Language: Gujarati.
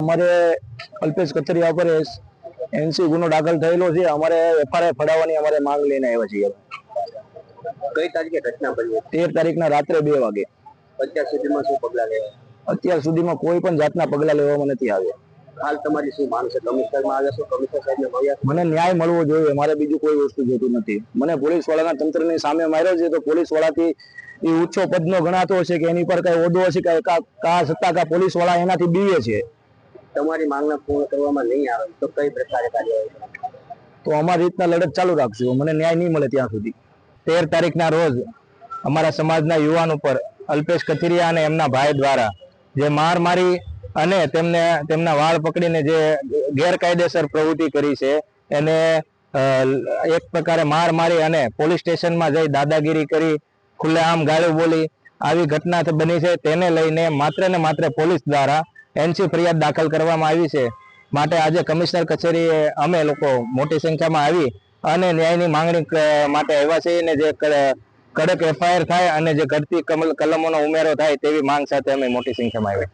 અમારે અલ્પેશ કથિરિયા પર એનસી ગુનો દાખલ થયેલો છે। અમારે એફઆરઆઈ ફડાવવાની અમારે માંગ લઈને આવ્યા છીએ। કઈ તારીખે ઘટના બની? 13 તારીખના રાત્રે 2 વાગે। અત્યાર સુધીમાં શું પગલા લેવા? અત્યાર સુધીમાં કોઈ પણ જાતના પગલા લેવામાં નથી આવ્યા। હાલ તમારી શું માંગ છે? કમિશનરમાં આવ્યા છો? કમિશનર સાહેબને મળ્યા? મને ન્યાય મળવો જોઈએ, મારે બીજું કોઈ વસ્તુ જોતું નથી। મને પોલીસ વાળાના તંત્રની સામે માર્યો છે તો પોલીસ વાળાથી એ ઊંચો પદનો ગણાતો હશે કે એની પર કઈ હોદ્દો હશે કે કા સત્તા કા પોલીસ વાળા એનાથી બીવે છે। તમારી માંગને પૂર્ણ કરવામાં નહીં આવે તો કઈ પ્રકારે કાર્યવાહી? તો અમારી રીતના લડત ચાલુ રાખશું, મને ન્યાય નહીં મળે ત્યાં સુધી। 13 તારીખના રોજ અમારા સમાજના યુવાન ઉપર અલ્પેશ કથિરિયા અને એમના ભાઈ દ્વારા જે માર મારી અને તેમના વાળ પકડીને જે ગેરકાયદેસર પ્રવૃત્તિ કરી છે એને એક પ્રકારે માર મારી અને પોલીસ સ્ટેશનમાં જઈ દાદાગીરી કરી, ખુલ્લેઆમ ગાળો બોલી, આવી ઘટના બની છે। તેને લઈને માત્ર ને માત્ર પોલીસ દ્વારા એનસી ફરિયાદ દાખલ કરવામાં આવી છે। માટે આજે કમિશનર કચેરીએ અમે લોકો મોટી સંખ્યામાં આવી અને ન્યાયની માંગણી માટે આવ્યા છે અને જે કડક એફઆઈઆર થાય અને જે ઘટતી કલમોનો ઉમેરો થાય તેવી માંગ સાથે અમે મોટી સંખ્યામાં આવ્યા।